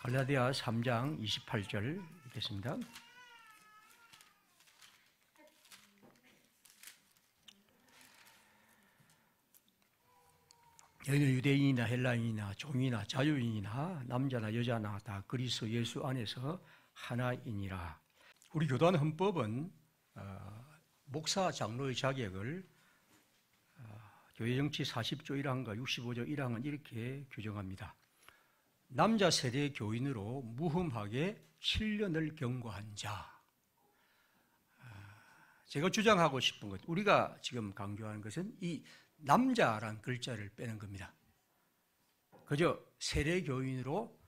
갈라디아 3장 28절 읽겠습니다. 너희는 유대인이나 헬라인이나 종이나 자유인이나 남자나 여자나 다 그리스도 예수 안에서 하나이니라. 우리 교단 헌법은 목사 장로의 자격을 교회정치 40조 1항과 65조 1항은 이렇게 규정합니다. 남자 세대 교인으로 무흠하게 7년을 경고한 자. 제가 주장하고 싶은 것, 우리가 지금 강조하는 것은 이 남자란 글자를 빼는 겁니다. 그저 세례 교인으로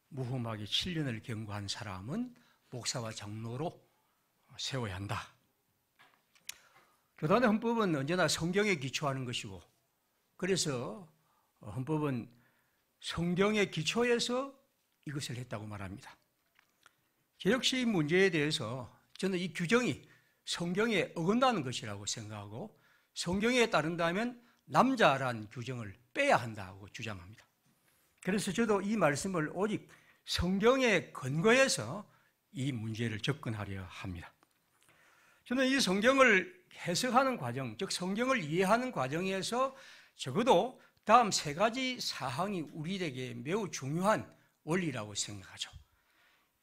무흠하게 7년을 경고한 사람은 목사와 장로로 세워야 한다. 교단의 헌법은 언제나 성경에 기초하는 것이고, 그래서 헌법은 성경의 기초에서 이것을 했다고 말합니다. 개혁시인 문제에 대해서 저는 이 규정이 성경에 어긋나는 것이라고 생각하고, 성경에 따른다면 남자란 규정을 빼야 한다고 주장합니다. 그래서 저도 이 말씀을 오직 성경에 근거해서 이 문제를 접근하려 합니다. 저는 이 성경을 해석하는 과정, 즉 성경을 이해하는 과정에서 적어도 다음 세 가지 사항이 우리에게 매우 중요한 원리라고 생각하죠.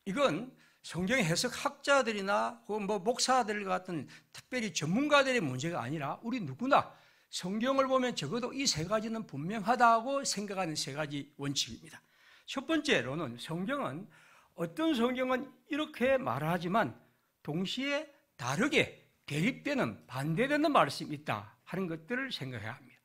이건 성경 해석 학자들이나 혹은 목사들 같은 특별히 전문가들의 문제가 아니라 우리 누구나 성경을 보면 적어도 이 세 가지는 분명하다고 생각하는 세 가지 원칙입니다. 첫 번째로는 성경은 어떤 성경은 이렇게 말하지만 동시에 다르게 대립되는 반대되는 말씀이 있다 하는 것들을 생각해야 합니다.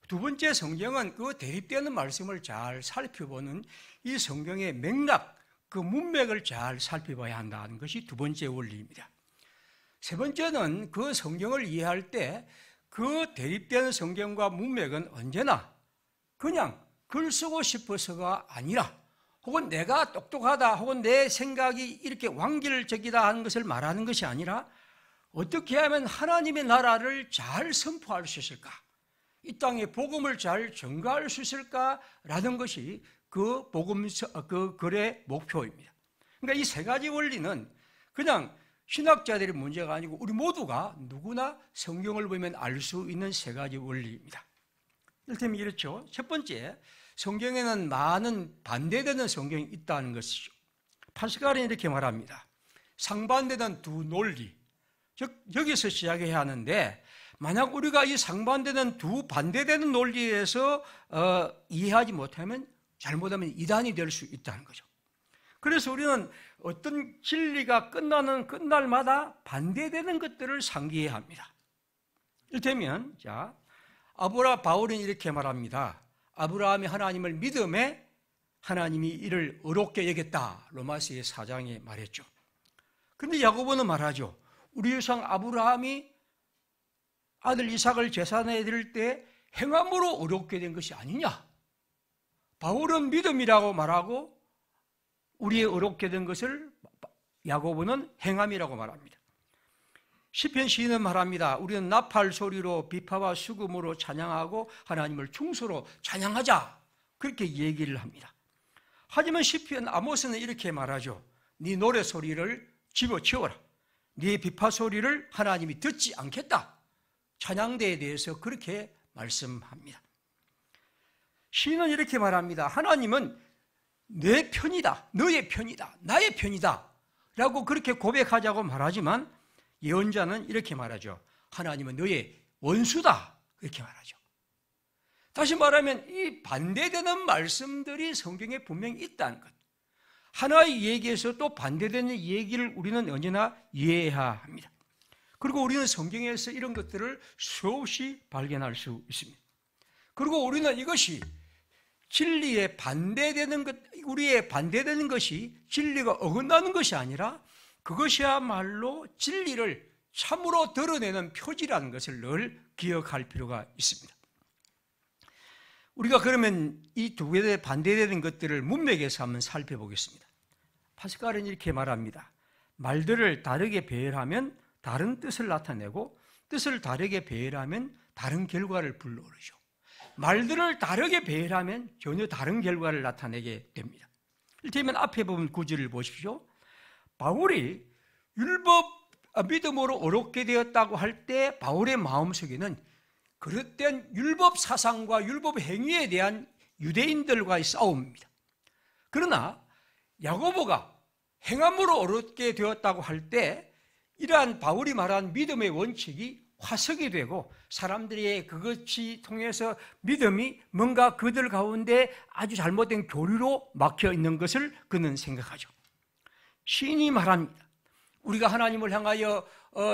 두 번째, 성경은 그 대립되는 말씀을 잘 살펴보는 이 성경의 맥락, 그 문맥을 잘 살펴봐야 한다는 것이 두 번째 원리입니다. 세 번째는 그 성경을 이해할 때 그 대립되는 성경과 문맥은 언제나 그냥 글 쓰고 싶어서가 아니라, 혹은 내가 똑똑하다, 혹은 내 생각이 이렇게 완결적이다 하는 것을 말하는 것이 아니라, 어떻게 하면 하나님의 나라를 잘 선포할 수 있을까, 이 땅에 복음을 잘 전가할 수 있을까라는 것이 그 글의 목표입니다. 그러니까 이 세 가지 원리는 그냥 신학자들의 문제가 아니고 우리 모두가 누구나 성경을 보면 알 수 있는 세 가지 원리입니다. 이를테면 이렇죠. 첫 번째, 성경에는 많은 반대되는 성경이 있다는 것이죠. 파스칼은 이렇게 말합니다. 상반되는 두 논리, 즉 여기서 시작해야 하는데, 만약 우리가 이 상반되는 두 반대되는 논리에서 이해하지 못하면, 잘못하면 이단이 될 수 있다는 거죠. 그래서 우리는 어떤 진리가 끝날 마다 반대되는 것들을 상기해야 합니다. 이를테면 바울은 이렇게 말합니다. 아브라함이 하나님을 믿음에 하나님이 이를 의롭게 여겼다, 로마서의 4장에 말했죠. 그런데 야고보는 말하죠. 우리 조상 아브라함이 아들 이삭을 제사에 드릴 때 행함으로 의롭게 된 것이 아니냐. 바울은 믿음이라고 말하고 우리의 의롭게 된 것을 야고보는 행함이라고 말합니다. 시편 시인은 말합니다. 우리는 나팔 소리로 비파와 수금으로 찬양하고 하나님을 충소로 찬양하자, 그렇게 얘기를 합니다. 하지만 시편 아모스는 이렇게 말하죠. 네 노래 소리를 집어치워라. 네 비파 소리를 하나님이 듣지 않겠다. 찬양대에 대해서 그렇게 말씀합니다. 시인은 이렇게 말합니다. 하나님은 내 편이다, 너의 편이다, 나의 편이다 라고 그렇게 고백하자고 말하지만, 예언자는 이렇게 말하죠. 하나님은 너의 원수다, 그렇게 말하죠. 다시 말하면 이 반대되는 말씀들이 성경에 분명히 있다는 것, 하나의 얘기에서 또 반대되는 얘기를 우리는 언제나 이해해야 합니다. 그리고 우리는 성경에서 이런 것들을 수없이 발견할 수 있습니다. 그리고 우리는 이것이 진리에 반대되는 것, 우리의 반대되는 것이 진리가 어긋나는 것이 아니라 그것이야말로 진리를 참으로 드러내는 표지라는 것을 늘 기억할 필요가 있습니다. 우리가 그러면 이 두 개의 반대되는 것들을 문맥에서 한번 살펴보겠습니다. 파스칼은 이렇게 말합니다. 말들을 다르게 배열하면 다른 뜻을 나타내고, 뜻을 다르게 배열하면 다른 결과를 불러오르죠. 말들을 다르게 배열하면 전혀 다른 결과를 나타내게 됩니다. 이를테면 앞에 보면 구절을 보십시오. 바울이 믿음으로 어렵게 되었다고 할 때 바울의 마음속에는 그릇된 율법 사상과 율법 행위에 대한 유대인들과의 싸움입니다. 그러나 야고보가 행함으로 어렵게 되었다고 할 때 이러한 바울이 말한 믿음의 원칙이 화석이 되고 사람들이 그것이 통해서 믿음이 뭔가 그들 가운데 아주 잘못된 교리로 막혀 있는 것을 그는 생각하죠. 시인이 말합니다. 우리가 하나님을 향하여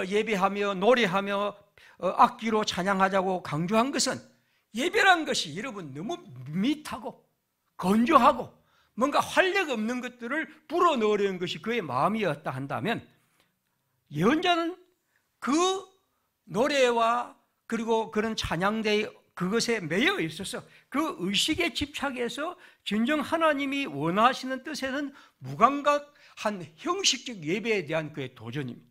예배하며 노래하며 악기로 찬양하자고 강조한 것은 예배란 것이 여러분 너무 밋밋하고 건조하고 뭔가 활력 없는 것들을 불어넣으려는 것이 그의 마음이었다 한다면 예언자는 그 노래와 그리고 그런 찬양대의 그것에 매여 있어서 그 의식에 집착해서 진정 하나님이 원하시는 뜻에는 무감각한 형식적 예배에 대한 그의 도전입니다.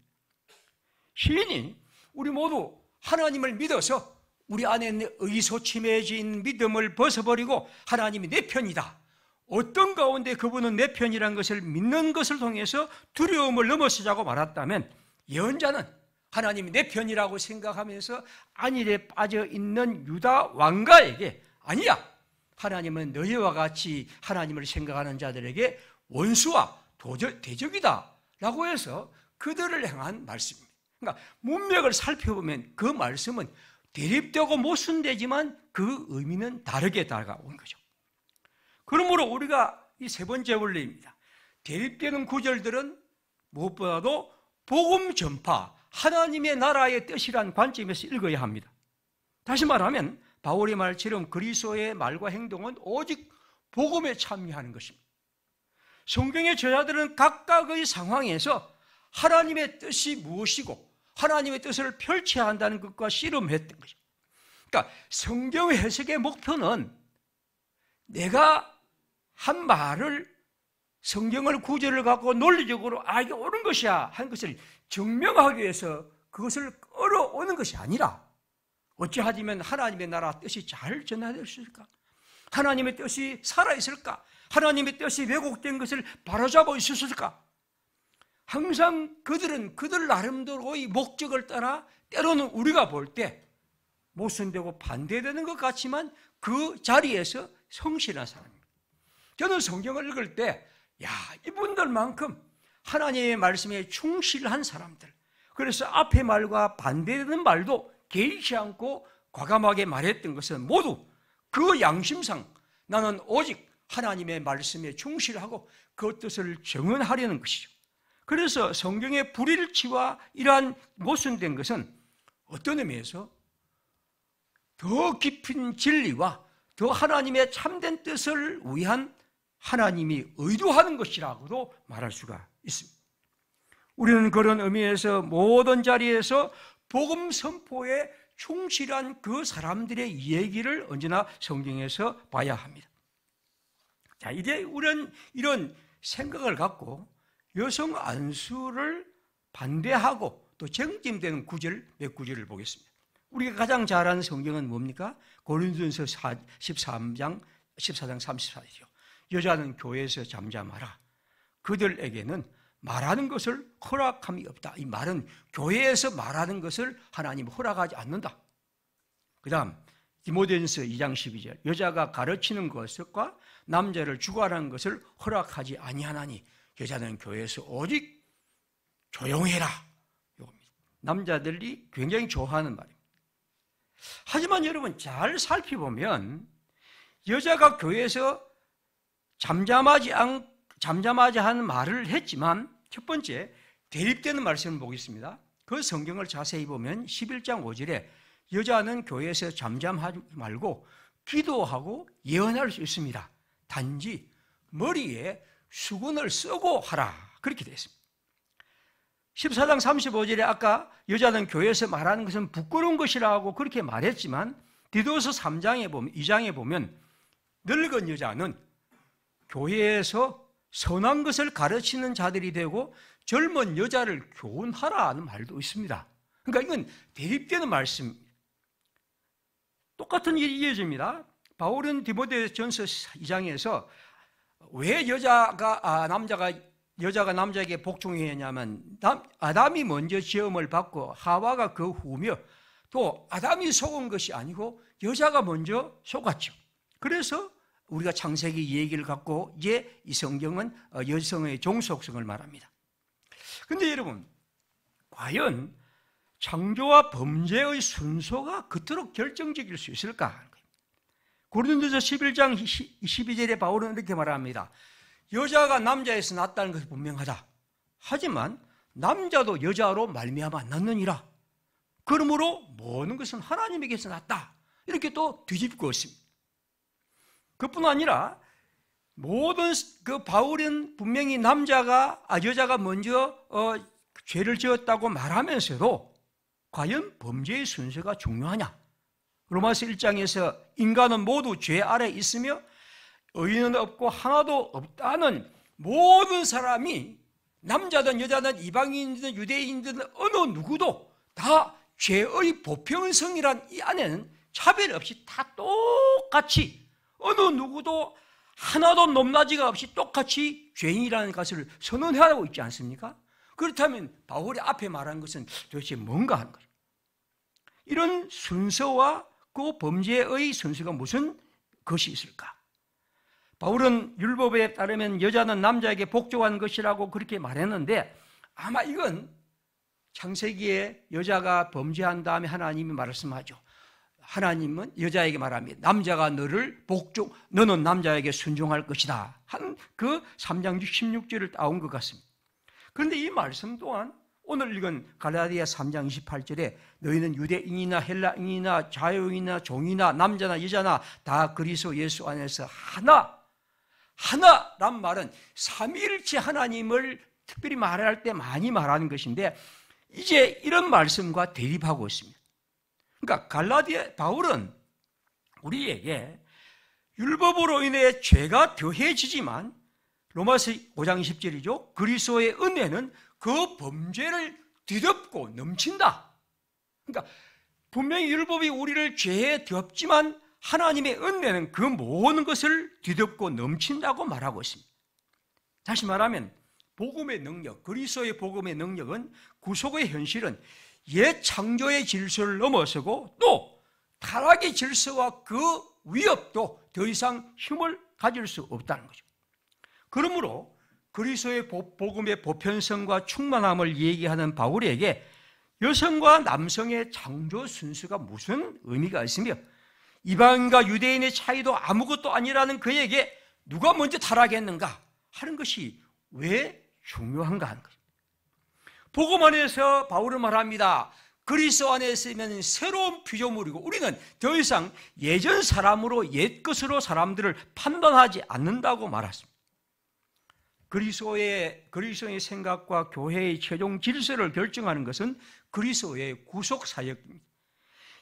시인이 우리 모두 하나님을 믿어서 우리 안에 의소침해진 믿음을 벗어버리고 하나님이 내 편이다. 어떤 가운데 그분은 내 편이라는 것을 믿는 것을 통해서 두려움을 넘어서자고 말했다면 예언자는 하나님이 내 편이라고 생각하면서 안일에 빠져있는 유다 왕가에게 아니야, 하나님은 너희와 같이 하나님을 생각하는 자들에게 원수와 대적이다 라고 해서 그들을 향한 말씀입니다. 그러니까 문맥을 살펴보면 그 말씀은 대립되고 모순되지만 그 의미는 다르게 다가온 거죠. 그러므로 우리가 이 세 번째 원리입니다. 대립되는 구절들은 무엇보다도 복음 전파, 하나님의 나라의 뜻이란 관점에서 읽어야 합니다. 다시 말하면 바울의 말처럼 그리스도의 말과 행동은 오직 복음에 참여하는 것입니다. 성경의 저자들은 각각의 상황에서 하나님의 뜻이 무엇이고 하나님의 뜻을 펼쳐야 한다는 것과 씨름했던 거죠. 그러니까 성경 해석의 목표는 내가 한 말을 성경을 구절을 갖고 논리적으로 이게 옳은 것이야 하는 것을 증명하기 위해서 그것을 끌어오는 것이 아니라 어찌하면 하나님의 나라 뜻이 잘 전달될 수 있을까? 하나님의 뜻이 살아있을까? 하나님의 뜻이 왜곡된 것을 바로잡아 있었을까? 항상 그들은 그들 나름대로의 목적을 따라 때로는 우리가 볼 때 모순되고 반대되는 것 같지만 그 자리에서 성실한 사람입니다. 저는 성경을 읽을 때 이분들만큼 하나님의 말씀에 충실한 사람들, 그래서 앞의 말과 반대되는 말도 개의치 않고 과감하게 말했던 것은 모두 그 양심상 나는 오직 하나님의 말씀에 충실하고 그 뜻을 정언하려는 것이죠. 그래서 성경의 불일치와 이러한 모순된 것은 어떤 의미에서 더 깊은 진리와 더 하나님의 참된 뜻을 위한 하나님이 의도하는 것이라고도 말할 수가 있습니다. 우리는 그런 의미에서 모든 자리에서 복음 선포에 충실한 그 사람들의 얘기를 언제나 성경에서 봐야 합니다. 자, 이제 우리는 이런 생각을 갖고 여성 안수를 반대하고 또 쟁점되는 구절 몇 구절을 보겠습니다. 우리가 가장 잘 아는 성경은 뭡니까? 고린도전서 14장 34죠. 여자는 교회에서 잠잠하라. 그들에게는 말하는 것을 허락함이 없다. 이 말은 교회에서 말하는 것을 하나님 허락하지 않는다. 그 다음 디모데전서 2장 12절 여자가 가르치는 것과 남자를 주관하는 것을 허락하지 아니하나니 여자는 교회에서 오직 조용해라. 이겁니다. 남자들이 굉장히 좋아하는 말입니다. 하지만 여러분 잘 살펴보면 여자가 교회에서 잠잠하지 하는 말을 했지만 첫 번째 대립되는 말씀을 보겠습니다. 그 성경을 자세히 보면 11장 5절에 여자는 교회에서 잠잠하지 말고 기도하고 예언할 수 있습니다. 단지 머리에 수건을 쓰고 하라. 그렇게 되어 있습니다. 14장 35절에 아까 여자는 교회에서 말하는 것은 부끄러운 것이라고 그렇게 말했지만 디도서 2장에 보면 늙은 여자는 교회에서 선한 것을 가르치는 자들이 되고 젊은 여자를 교훈하라는 말도 있습니다. 그러니까 이건 대립되는 말씀입니다. 똑같은 일이 이어집니다. 바울은 디모데전서 2장에서 왜 여자가 남자에게 복종해야 하냐면 아담이 먼저 지음을 받고 하와가 그 후며 또 아담이 속은 것이 아니고 여자가 먼저 속았죠. 그래서 우리가 창세기 이 얘기를 갖고 이제 이 성경은 여성의 종속성을 말합니다. 그런데 여러분, 과연 창조와 범죄의 순서가 그토록 결정적일 수 있을까? 고린도서 11장 12절에 바울은 이렇게 말합니다. 여자가 남자에서 났다는 것이 분명하다. 하지만 남자도 여자로 말미암아 났느니라. 그러므로 모든 것은 하나님에게서 났다. 이렇게 또 뒤집고 있습니다. 그뿐 아니라 모든 바울은 분명히 여자가 먼저 죄를 지었다고 말하면서도 과연 범죄의 순서가 중요하냐? 로마서 1장에서 인간은 모두 죄 아래 있으며 의인은 없고 하나도 없다는 모든 사람이 남자든 여자든 이방인이든 유대인이든 어느 누구도 다 죄의 보편성이란 이 안에는 차별 없이 다 똑같이 어느 누구도 하나도 높낮이가 없이 똑같이 죄인이라는 것을 선언하고 있지 않습니까? 그렇다면 바울이 앞에 말한 것은 도대체 뭔가 하는 거예요. 이런 순서와 그 범죄의 순서가 무슨 것이 있을까? 바울은 율법에 따르면 여자는 남자에게 복종한 것이라고 그렇게 말했는데 아마 이건 창세기에 여자가 범죄한 다음에 하나님이 말씀하죠. 하나님은 여자에게 말합니다. 남자가 너는 남자에게 순종할 것이다. 한 그 3장 16절을 따온 것 같습니다. 그런데 이 말씀 또한 오늘 읽은 갈라디아 3장 28절에 너희는 유대인이나 헬라인이나 자유인이나 종이나 남자나 여자나 다 그리스도 예수 안에서 하나란 말은 삼위일체 하나님을 특별히 말할 때 많이 말하는 것인데 이제 이런 말씀과 대립하고 있습니다. 그러니까 바울은 우리에게 율법으로 인해 죄가 더해지지만 로마서 5장 10절이죠. 그리스도의 은혜는 그 범죄를 뒤덮고 넘친다. 그러니까 분명히 율법이 우리를 죄에 덮지만 하나님의 은혜는 그 모든 것을 뒤덮고 넘친다고 말하고 있습니다. 다시 말하면 복음의 능력, 그리스도의 복음의 능력은 구속의 현실은 옛 창조의 질서를 넘어서고 또 타락의 질서와 그 위협도 더 이상 힘을 가질 수 없다는 거죠. 그러므로 그리스도의 복음의 보편성과 충만함을 얘기하는 바울에게 여성과 남성의 창조 순서가 무슨 의미가 있으며 이방인과 유대인의 차이도 아무것도 아니라는 그에게 누가 먼저 타락했는가 하는 것이 왜 중요한가 하는 거예요. 복음 안에서 바울은 말합니다. 그리스도 안에 있으면 새로운 피조물이고 우리는 더 이상 예전 사람으로 옛 것으로 사람들을 판단하지 않는다고 말했습니다. 그리스도의 생각과 교회의 최종 질서를 결정하는 것은 그리스도의 구속 사역입니다.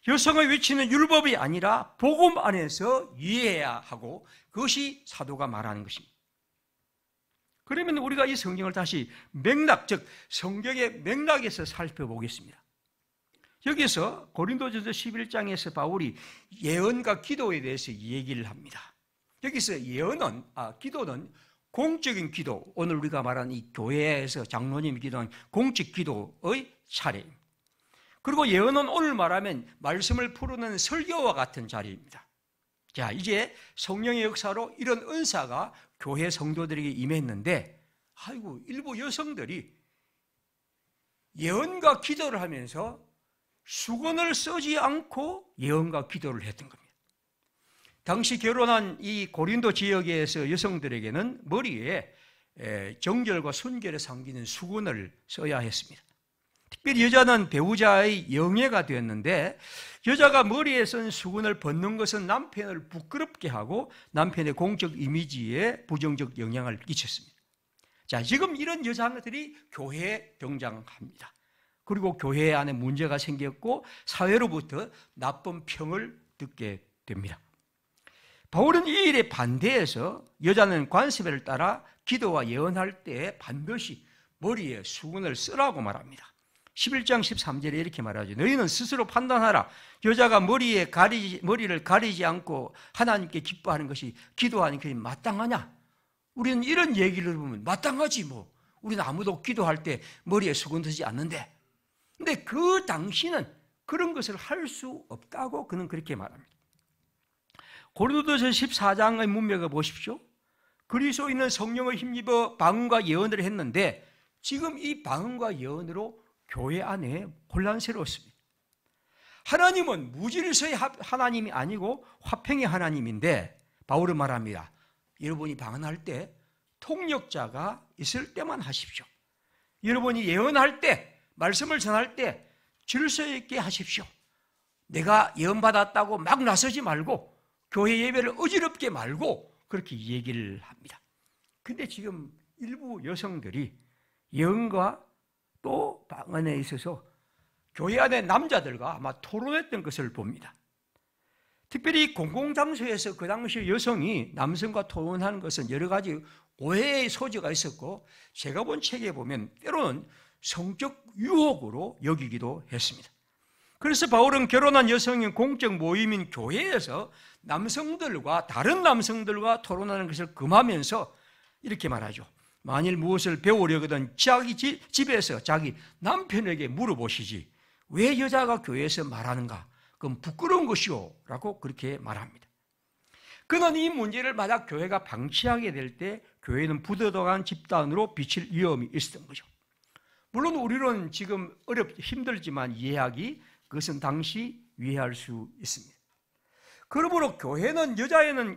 여성의 위치는 율법이 아니라 복음 안에서 이해해야 하고 그것이 사도가 말하는 것입니다. 그러면 우리가 이 성경을 다시 즉 성경의 맥락에서 살펴보겠습니다. 여기서 고린도전서 11장에서 바울이 예언과 기도에 대해서 얘기를 합니다. 여기서 기도는 공적인 기도, 오늘 우리가 말하는 이 교회에서 장로님이 기도하는 공적 기도의 차례입니다. 그리고 예언은 오늘 말하면 말씀을 푸르는 설교와 같은 자리입니다. 자, 이제 성령의 역사로 이런 은사가 교회 성도들에게 임했는데 일부 여성들이 예언과 기도를 하면서 수건을 쓰지 않고 예언과 기도를 했던 겁니다. 당시 결혼한 이 고린도 지역에서 여성들에게는 머리에 정결과 순결에 상기는 수건을 써야 했습니다. 특별히 여자는 배우자의 영예가 되었는데 여자가 머리에 쓴 수건을 벗는 것은 남편을 부끄럽게 하고 남편의 공적 이미지에 부정적 영향을 끼쳤습니다. 자, 지금 이런 여자들이 교회에 등장합니다. 그리고 교회 안에 문제가 생겼고 사회로부터 나쁜 평을 듣게 됩니다. 바울은 이 일에 반대해서 여자는 관습을 따라 기도와 예언할 때 반드시 머리에 수건을 쓰라고 말합니다. 11장 13절에 이렇게 말하죠. 너희는 스스로 판단하라. 여자가 머리를 가리지 않고 하나님께 기뻐하는 것이 기도하는 것이 마땅하냐? 우리는 이런 얘기를 보면 마땅하지 뭐. 우리는 아무도 기도할 때 머리에 수건 드지 않는데. 근데 그 당시는 그런 것을 할 수 없다고 그는 그렇게 말합니다. 고린도전서 14장의 문맥을 보십시오. 그리스도인은 성령을 힘입어 방언과 예언을 했는데 지금 이 방언과 예언으로 교회 안에 혼란스러웠습니다. 하나님은 무질서의 하나님이 아니고 화평의 하나님인데 바울은 말합니다. 여러분이 방언할 때 통역자가 있을 때만 하십시오. 여러분이 예언할 때, 말씀을 전할 때 질서 있게 하십시오. 내가 예언받았다고 막 나서지 말고 교회 예배를 어지럽게 말고 그렇게 얘기를 합니다. 근데 지금 일부 여성들이 예언과 또 방언에 있어서 교회 안에 남자들과 아마 토론했던 것을 봅니다. 특별히 공공장소에서 그 당시 여성이 남성과 토론하는 것은 여러 가지 오해의 소지가 있었고 제가 본 책에 보면 때로는 성적 유혹으로 여기기도 했습니다. 그래서 바울은 결혼한 여성인 공적 모임인 교회에서 남성들과 다른 남성들과 토론하는 것을 금하면서 이렇게 말하죠. 만일 무엇을 배우려거든 자기 집에서 자기 남편에게 물어보시지 왜 여자가 교회에서 말하는가? 그건 부끄러운 것이오 라고 그렇게 말합니다. 그는 이 문제를 만약 교회가 방치하게 될 때 교회는 부도덕한 집단으로 비칠 위험이 있었던 거죠. 물론 우리는 지금 힘들지만 이해하기 그것은 당시 이해할 수 있습니다. 그러므로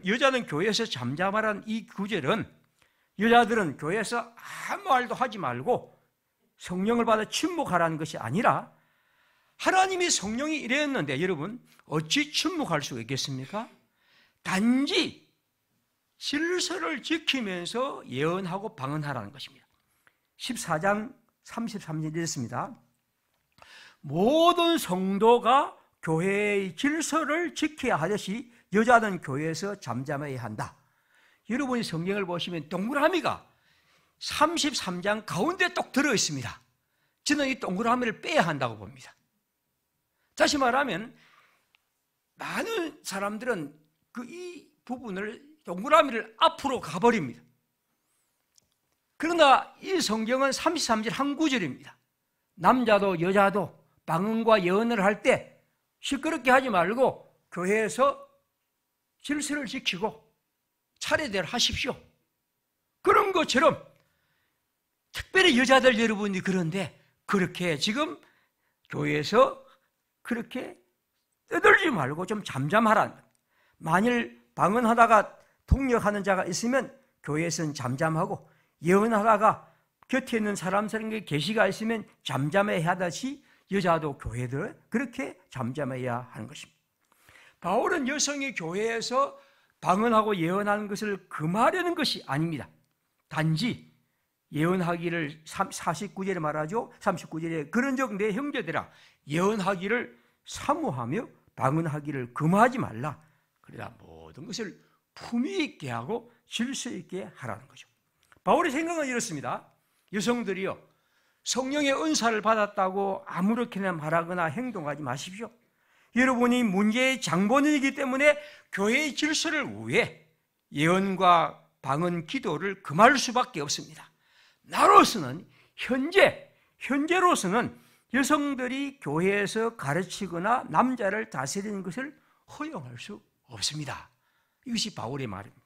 여자는 교회에서 잠잠하라는 이 구절은 여자들은 교회에서 아무 말도 하지 말고 성령을 받아 침묵하라는 것이 아니라 하나님이 성령이 이랬는데 여러분 어찌 침묵할 수 있겠습니까? 단지 질서를 지키면서 예언하고 방언하라는 것입니다. 14장 33절 이랬습니다. 모든 성도가 교회의 질서를 지켜야 하듯이 여자는 교회에서 잠잠해야 한다. 여러분이 성경을 보시면 동그라미가 33장 가운데 똑 들어있습니다. 저는 이 동그라미를 빼야 한다고 봅니다. 다시 말하면 많은 사람들은 이 부분을 동그라미를 앞으로 가버립니다. 그러나 이 성경은 33절 한 구절입니다. 남자도 여자도 방언과 예언을 할 때 시끄럽게 하지 말고 교회에서 질서를 지키고 차례대로 하십시오. 그런 것처럼 특별히 여자들 여러분이 그런데 그렇게 지금 교회에서 그렇게 떠들지 말고 좀 잠잠하라는 것. 만일 방언하다가 통역하는 자가 있으면 교회에서는 잠잠하고 예언하다가 곁에 있는 사람들에게 계시가 있으면 잠잠해야 하듯이 여자도 교회들 그렇게 잠잠해야 하는 것입니다. 바울은 여성이 교회에서 방언하고 예언하는 것을 금하려는 것이 아닙니다. 단지 예언하기를 49절에 말하죠. 39절에 그런즉 내 형제들아 예언하기를 사모하며 방언하기를 금하지 말라. 그러나 모든 것을 품위 있게 하고 질서 있게 하라는 거죠. 바울의 생각은 이렇습니다. 여성들이요 성령의 은사를 받았다고 아무렇게나 말하거나 행동하지 마십시오. 여러분이 문제의 장본인이기 때문에 교회의 질서를 위해 예언과 방언 기도를 금할 수밖에 없습니다. 나로서는 현재로서는 여성들이 교회에서 가르치거나 남자를 다스리는 것을 허용할 수 없습니다. 이것이 바울의 말입니다.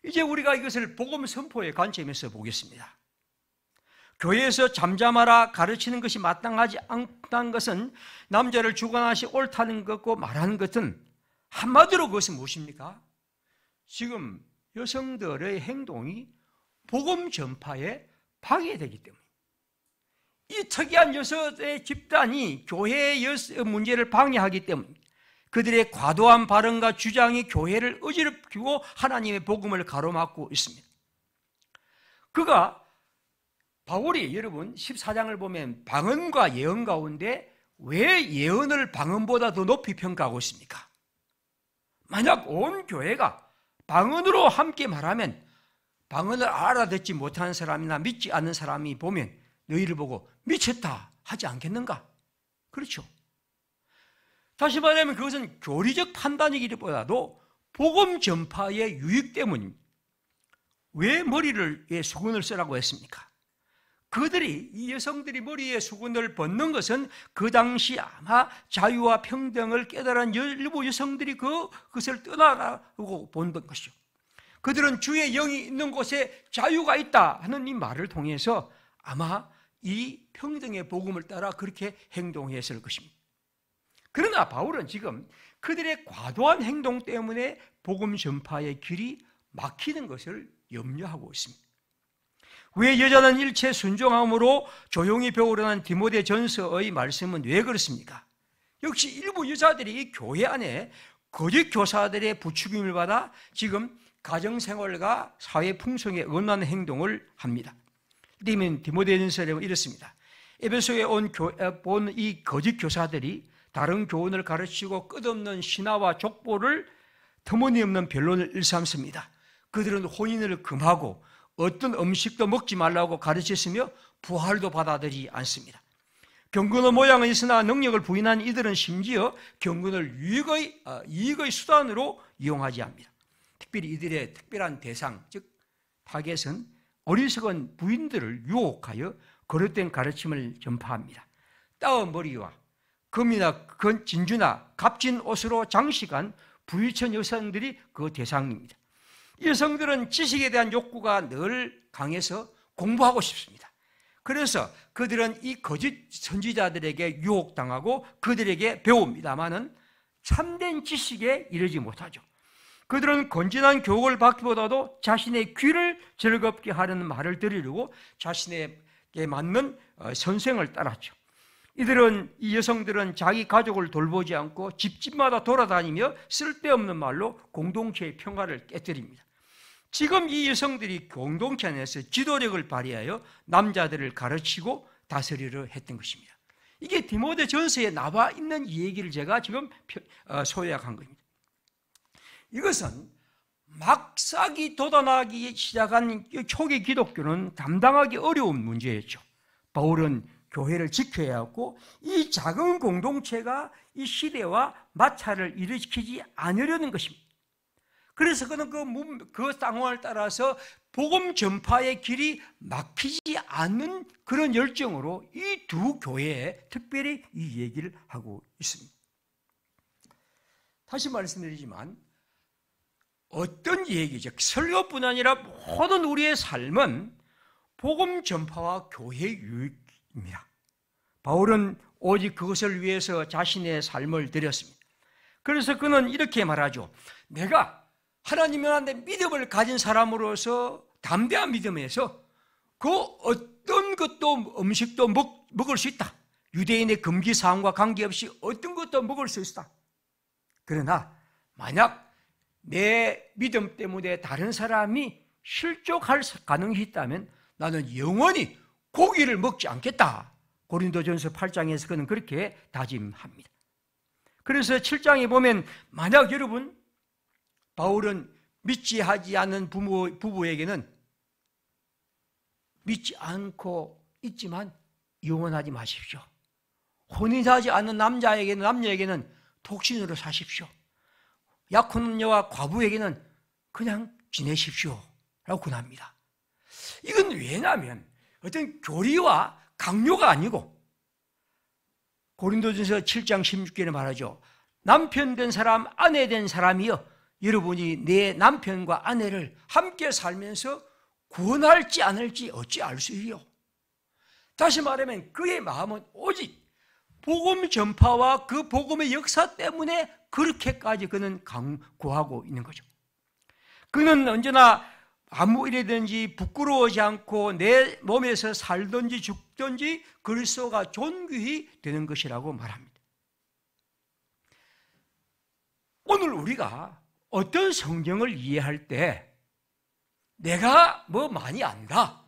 이제 우리가 이것을 복음 선포의 관점에서 보겠습니다. 교회에서 잠잠하라 가르치는 것이 마땅하지 않다는 것은 남자를 주관하시 옳다는 것고 말하는 것은 한마디로 그것은 무엇입니까? 지금 여성들의 행동이 복음 전파에 방해되기 때문에 이 특이한 여성의 집단이 교회의 문제를 방해하기 때문에 그들의 과도한 발언과 주장이 교회를 어지럽히고 하나님의 복음을 가로막고 있습니다. 바울이 여러분 14장을 보면 방언과 예언 가운데 왜 예언을 방언보다 더 높이 평가하고 있습니까? 만약 온 교회가 방언으로 함께 말하면 방언을 알아듣지 못하는 사람이나 믿지 않는 사람이 보면 너희를 보고 미쳤다 하지 않겠는가? 그렇죠. 다시 말하면 그것은 교리적 판단이기보다도 복음 전파의 유익 때문입니다. 왜 머리에 수건을 쓰라고 했습니까? 이 여성들이 머리에 수건을 벗는 것은 그 당시 아마 자유와 평등을 깨달은 일부 여성들이 그것을 떠나라고 본 것이죠. 그들은 주의 영이 있는 곳에 자유가 있다 하는 이 말을 통해서 아마 이 평등의 복음을 따라 그렇게 행동했을 것입니다. 그러나 바울은 지금 그들의 과도한 행동 때문에 복음 전파의 길이 막히는 것을 염려하고 있습니다. 왜 여자는 일체 순종함으로 조용히 배우려는 디모데전서의 말씀은 왜 그렇습니까? 역시 일부 여자들이 이 교회 안에 거짓 교사들의 부추김을 받아 지금 가정생활과 사회 풍성에 어긋나는 행동을 합니다. 디모데전서에 이렇습니다. 에베소에 온 이 거짓 교사들이 다른 교훈을 가르치고 끝없는 신화와 족보를 터무니없는 변론을 일삼습니다. 그들은 혼인을 금하고 어떤 음식도 먹지 말라고 가르쳤으며 부활도 받아들이지 않습니다. 경건의 모양은 있으나 능력을 부인한 이들은 심지어 경건을 이익의 수단으로 이용하지 않습니다. 특별히 이들의 특별한 대상, 즉 타겟은 어리석은 부인들을 유혹하여 거릇된 가르침을 전파합니다. 따은 머리와 금이나 진주나 값진 옷으로 장식한 부유천 여성들이 그 대상입니다. 여성들은 지식에 대한 욕구가 늘 강해서 공부하고 싶습니다. 그래서 그들은 이 거짓 선지자들에게 유혹당하고 그들에게 배웁니다마는 참된 지식에 이르지 못하죠. 그들은 건전한 교육을 받기보다도 자신의 귀를 즐겁게 하려는 말을 들으려고 자신에게 맞는 선생을 따랐죠. 이 여성들은 자기 가족을 돌보지 않고 집집마다 돌아다니며 쓸데없는 말로 공동체의 평화를 깨뜨립니다. 지금 이 여성들이 공동체 안에서 지도력을 발휘하여 남자들을 가르치고 다스리려 했던 것입니다. 이게 디모데전서에 나와 있는 이 얘기를 제가 지금 소요한 겁니다. 이것은 막사기 돋아나기 시작한 초기 기독교는 감당하기 어려운 문제였죠. 바울은 교회를 지켜야 하고 이 작은 공동체가 이 시대와 마찰을 일으키지 않으려는 것입니다. 그래서 그는 그 상황을 따라서 복음 전파의 길이 막히지 않는 그런 열정으로 이 두 교회에 특별히 이 얘기를 하고 있습니다. 다시 말씀드리지만 어떤 얘기죠? 설교뿐 아니라 모든 우리의 삶은 복음 전파와 교회 유익입니다. 바울은 오직 그것을 위해서 자신의 삶을 드렸습니다. 그래서 그는 이렇게 말하죠. 내가 하나님의 안에 믿음을 가진 사람으로서 담대한 믿음에서 그 어떤 것도 음식도 먹을 수 있다. 유대인의 금기사항과 관계없이 어떤 것도 먹을 수 있다. 그러나 만약 내 믿음 때문에 다른 사람이 실족할 가능성이 있다면 나는 영원히 고기를 먹지 않겠다. 고린도전서 8장에서 그는 그렇게 다짐합니다. 그래서 7장에 보면 만약 여러분 바울은 믿지 하지 않는 부부에게는 믿지 않고 있지만 이혼하지 마십시오. 혼인하지 않는 남녀에게는 독신으로 사십시오. 약혼녀와 과부에게는 그냥 지내십시오 라고 권합니다. 이건 왜냐하면 어떤 교리와 강요가 아니고 고린도전서 7장 16절에 말하죠. 남편 된 사람, 아내 된 사람이여 여러분이 내 남편과 아내를 함께 살면서 구원할지 않을지 어찌 알 수 있요. 다시 말하면 그의 마음은 오직 복음 전파와 그 복음의 역사 때문에 그렇게까지 그는 강구하고 있는 거죠. 그는 언제나 아무 일이든지 부끄러워하지 않고 내 몸에서 살든지 죽든지 그리스도가 존귀히 되는 것이라고 말합니다. 오늘 우리가 어떤 성경을 이해할 때 내가 많이 안다,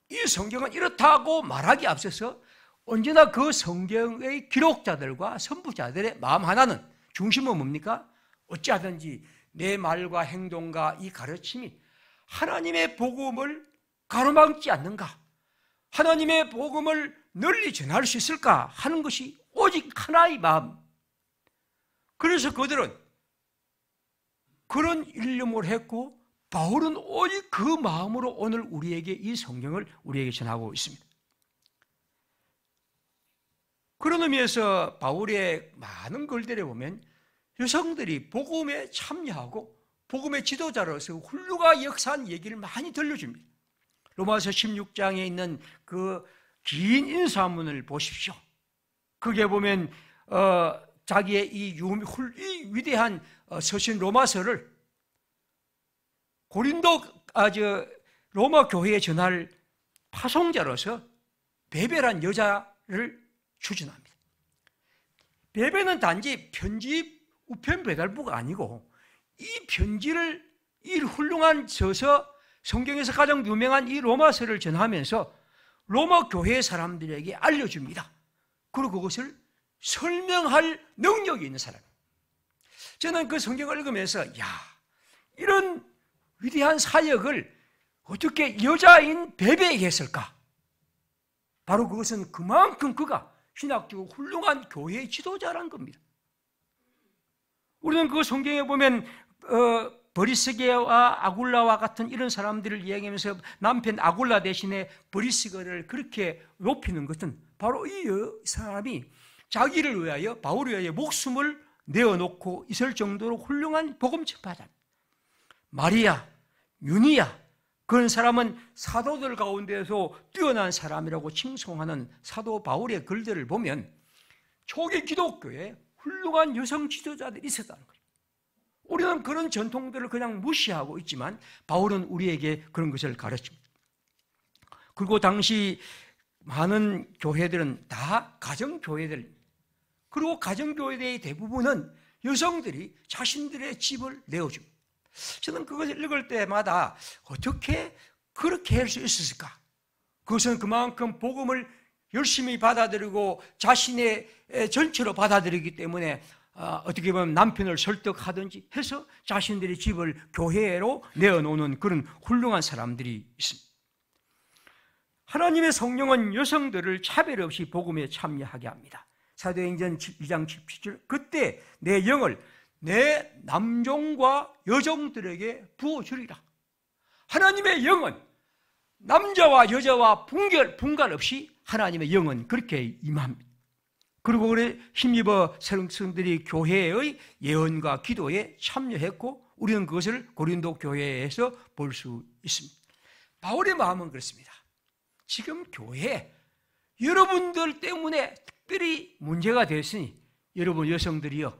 이 성경은 이렇다고 말하기 앞서서 언제나 그 성경의 기록자들과 선부자들의 마음 하나는 중심은 뭡니까? 어찌하든지 내 말과 행동과 이 가르침이 하나님의 복음을 가로막지 않는가? 하나님의 복음을 널리 전할 수 있을까? 하는 것이 오직 하나의 마음. 그래서 그들은 그런 일념을 했고 바울은 오직 그 마음으로 오늘 우리에게 이 성경을 우리에게 전하고 있습니다. 그런 의미에서 바울의 많은 글들에 보면 여성들이 복음에 참여하고 복음의 지도자로서 훌륭한 역사한 얘기를 많이 들려줍니다. 로마서 16장에 있는 그 긴 인사문을 보십시오. 거기에 보면 자기의 이 위대한 서신 로마서를 로마 교회에 전할 파송자로서 베베란 여자를 추진합니다. 베베는 단지 편집 우편 배달부가 아니고 이 편지를 이 훌륭한 저서 성경에서 가장 유명한 이 로마서를 전하면서 로마 교회 사람들에게 알려줍니다. 그리고 그것을 설명할 능력이 있는 사람. 저는 그 성경을 읽으면서 이런 위대한 사역을 어떻게 여자인 베베에게 했을까? 바로 그것은 그만큼 그가 신학적으로 훌륭한 교회의 지도자라는 겁니다. 우리는 그 성경에 보면 버리스게와 아굴라와 같은 이런 사람들을 이야기하면서 남편 아굴라 대신에 버리스게를 그렇게 높이는 것은 바로 이 사람이 자기를 위하여 바울을 위하여 목숨을 내어놓고 있을 정도로 훌륭한 복음 전파자. 마리아, 유니아 그런 사람은 사도들 가운데서 뛰어난 사람이라고 칭송하는 사도 바울의 글들을 보면 초기 기독교에 훌륭한 여성 지도자들이 있었다는 거예요. 우리는 그런 전통들을 그냥 무시하고 있지만 바울은 우리에게 그런 것을 가르칩니다. 그리고 당시 많은 교회들은 다 가정교회들입니다. 그리고 가정교회의 대부분은 여성들이 자신들의 집을 내어줍니다. 저는 그것을 읽을 때마다 어떻게 그렇게 할 수 있었을까? 그것은 그만큼 복음을 열심히 받아들이고 자신의 전체로 받아들이기 때문에 어떻게 보면 남편을 설득하든지 해서 자신들의 집을 교회로 내어놓는 그런 훌륭한 사람들이 있습니다. 하나님의 성령은 여성들을 차별 없이 복음에 참여하게 합니다. 사도행전 2장 17절 그때 내 영을 내 남종과 여종들에게 부어주리라. 하나님의 영은 남자와 여자와 분갈 없이 하나님의 영은 그렇게 임합니다. 그리고 그래 힘입어 성도들이 교회의 예언과 기도에 참여했고 우리는 그것을 고린도 교회에서 볼 수 있습니다. 바울의 마음은 그렇습니다. 지금 교회 여러분들 때문에 특별히 문제가 됐으니 여러분 여성들이요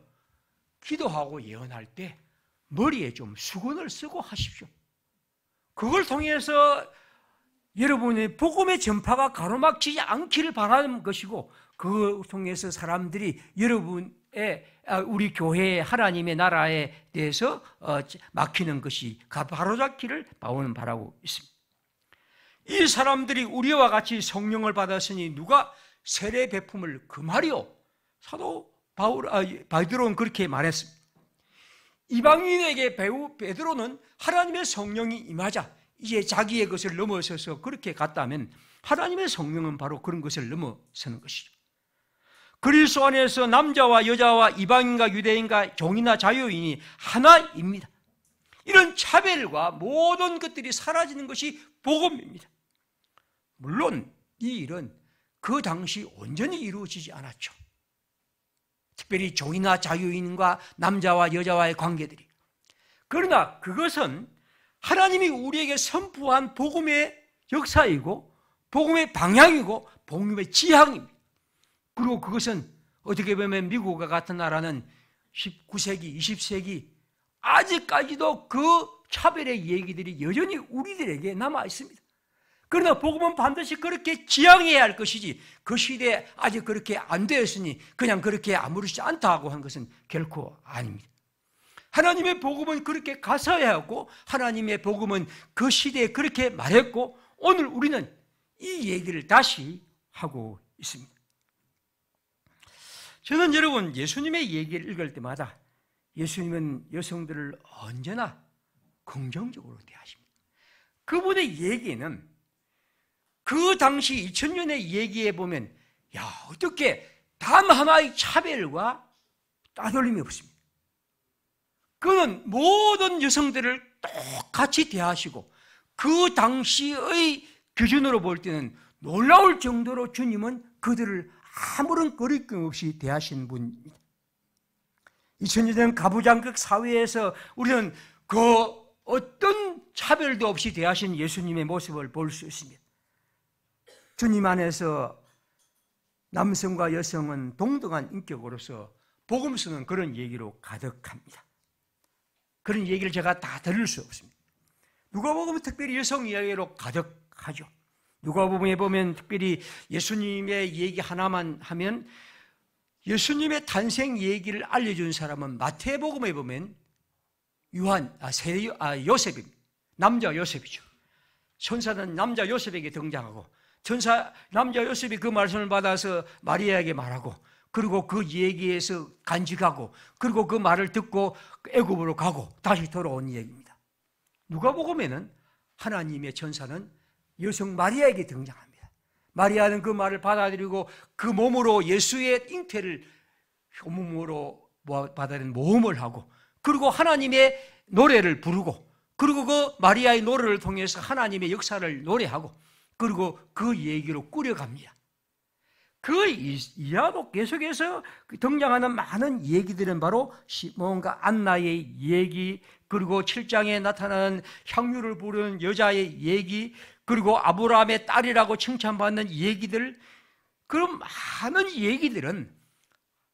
기도하고 예언할 때 머리에 좀 수건을 쓰고 하십시오. 그걸 통해서 여러분의 복음의 전파가 가로막히지 않기를 바라는 것이고 그걸 통해서 사람들이 여러분의 우리 교회의 하나님의 나라에 대해서 막히는 것이 바로잡기를 바울은 바라고 있습니다. 이 사람들이 우리와 같이 성령을 받았으니 누가 세례 베품을 금하리요? 사도 베드로는 그렇게 말했습니다. 이방인에게 베드로는 하나님의 성령이 임하자 이제 자기의 것을 넘어서서 그렇게 갔다면 하나님의 성령은 바로 그런 것을 넘어서는 것이죠. 그리스도 안에서 남자와 여자와 이방인과 유대인과 종이나 자유인이 하나입니다. 이런 차별과 모든 것들이 사라지는 것이 복음입니다. 물론 이 일은 그 당시 온전히 이루어지지 않았죠. 특별히 종이나 자유인과 남자와 여자와의 관계들이. 그러나 그것은 하나님이 우리에게 선포한 복음의 역사이고 복음의 방향이고 복음의 지향입니다. 그리고 그것은 어떻게 보면 미국과 같은 나라는 19세기, 20세기 아직까지도 그 차별의 얘기들이 여전히 우리들에게 남아 있습니다. 그러나 복음은 반드시 그렇게 지향해야 할 것이지 그 시대에 아직 그렇게 안 되었으니 그냥 그렇게 아무렇지 않다고 한 것은 결코 아닙니다. 하나님의 복음은 그렇게 가서야 하고 하나님의 복음은 그 시대에 그렇게 말했고 오늘 우리는 이 얘기를 다시 하고 있습니다. 저는 여러분 예수님의 얘기를 읽을 때마다 예수님은 여성들을 언제나 긍정적으로 대하십니다. 그분의 얘기는 그 당시 2000년의 얘기에 보면 어떻게 단 하나의 차별과 따돌림이 없습니다. 그는 모든 여성들을 똑같이 대하시고 그 당시의 기준으로 볼 때는 놀라울 정도로 주님은 그들을 아무런 거리낌 없이 대하신 분입니다. 2000년 전 가부장적 사회에서 우리는 그 어떤 차별도 없이 대하신 예수님의 모습을 볼 수 있습니다. 주님 안에서 남성과 여성은 동등한 인격으로서 복음서는 그런 얘기로 가득합니다. 그런 얘기를 제가 다 들을 수 없습니다. 누가복음은 특별히 여성 이야기로 가득하죠. 누가복음에 보면 특별히 예수님의 얘기 하나만 하면 예수님의 탄생 얘기를 알려준 사람은 마태복음에 보면 요셉입니다. 남자 요셉이죠. 천사는 남자 요셉에게 등장하고 남자 요셉이 그 말씀을 받아서 마리아에게 말하고 그리고 그 얘기에서 간직하고 그리고 그 말을 듣고 애굽으로 가고 다시 돌아온 얘기입니다. 누가복음에는 하나님의 천사는 여성 마리아에게 등장합니다. 마리아는 그 말을 받아들이고 그 몸으로 예수의 잉태를 몸으로 받아들인 모험을 하고 그리고 하나님의 노래를 부르고 그리고 그 마리아의 노래를 통해서 하나님의 역사를 노래하고 그리고 그 얘기로 꾸려갑니다. 그 이하도 계속해서 등장하는 많은 얘기들은 바로 시몬과 안나의 얘기, 그리고 7장에 나타나는 향유를 부르는 여자의 얘기, 그리고 아브라함의 딸이라고 칭찬받는 얘기들, 그런 많은 얘기들은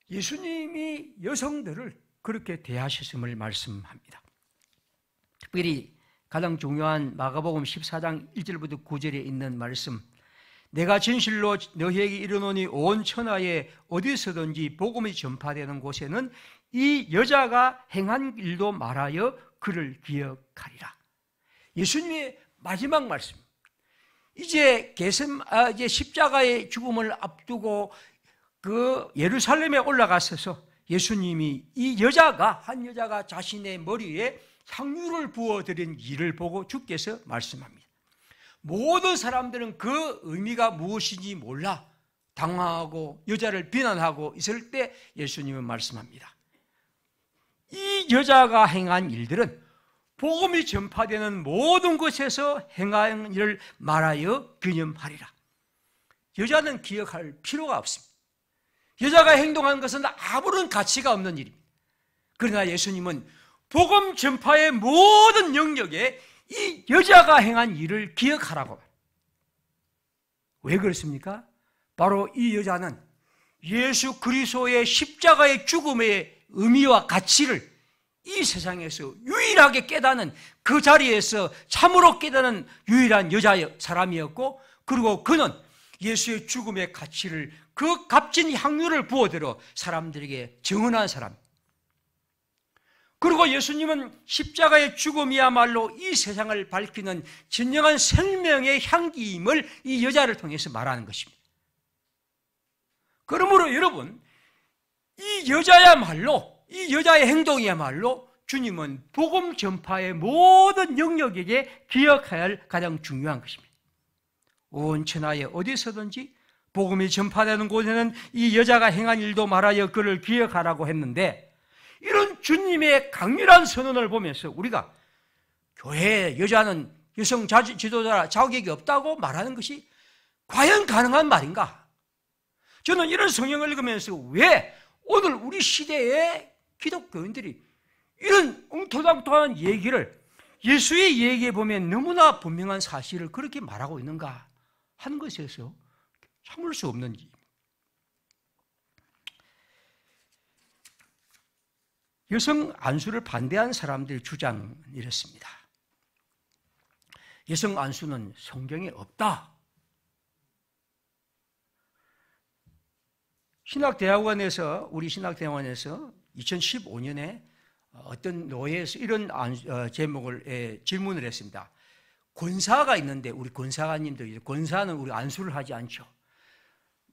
예수님이 여성들을 그렇게 대하셨음을 말씀합니다. 특별히 가장 중요한 마가복음 14장 1절부터 9절에 있는 말씀, 내가 진실로 너희에게 이르노니 온 천하에 어디서든지 복음이 전파되는 곳에는 이 여자가 행한 일도 말하여 그를 기억하리라. 예수님의 마지막 말씀. 이제 십자가의 죽음을 앞두고 그 예루살렘에 올라가셔서 예수님이 한 여자가 자신의 머리에 향유를 부어드린 일을 보고 주께서 말씀합니다. 모든 사람들은 그 의미가 무엇인지 몰라 당황하고 여자를 비난하고 있을 때 예수님은 말씀합니다. 이 여자가 행한 일들은 복음이 전파되는 모든 곳에서 행한 일을 말하여 기념하리라. 여자는 기억할 필요가 없습니다. 여자가 행동한 것은 아무런 가치가 없는 일입니다. 그러나 예수님은 복음 전파의 모든 영역에 이 여자가 행한 일을 기억하라고. 왜 그렇습니까? 바로 이 여자는 예수 그리스도의 십자가의 죽음의 의미와 가치를 이 세상에서 유일하게 깨닫는, 그 자리에서 참으로 깨닫는 유일한 사람이었고, 그리고 그는 예수의 죽음의 가치를, 그 값진 향유를 부어들어 사람들에게 증언한 사람. 그리고 예수님은 십자가의 죽음이야말로 이 세상을 밝히는 진정한 생명의 향기임을 이 여자를 통해서 말하는 것입니다. 그러므로 여러분, 이 여자의 행동이야말로 주님은 복음 전파의 모든 영역에게 기억해야 할 가장 중요한 것입니다. 온 천하에 어디서든지 복음이 전파되는 곳에는 이 여자가 행한 일도 말하여 그를 기억하라고 했는데, 이런 주님의 강렬한 선언을 보면서 우리가 교회에 여자는 여성 지도자 자격이 없다고 말하는 것이 과연 가능한 말인가? 저는 이런 성경을 읽으면서 왜 오늘 우리 시대의 기독교인들이 이런 엉토당토한 얘기를, 예수의 얘기에 보면 너무나 분명한 사실을 그렇게 말하고 있는가 하는 것에서 참을 수 없는 일입니다. 여성 안수를 반대한 사람들의 주장은 이렇습니다. 여성 안수는 성경에 없다. 우리 신학대학원에서 2015년에 어떤 노예에서 이런 제목을 질문을 했습니다. 권사가 있는데, 우리 권사님도, 권사는 우리 안수를 하지 않죠.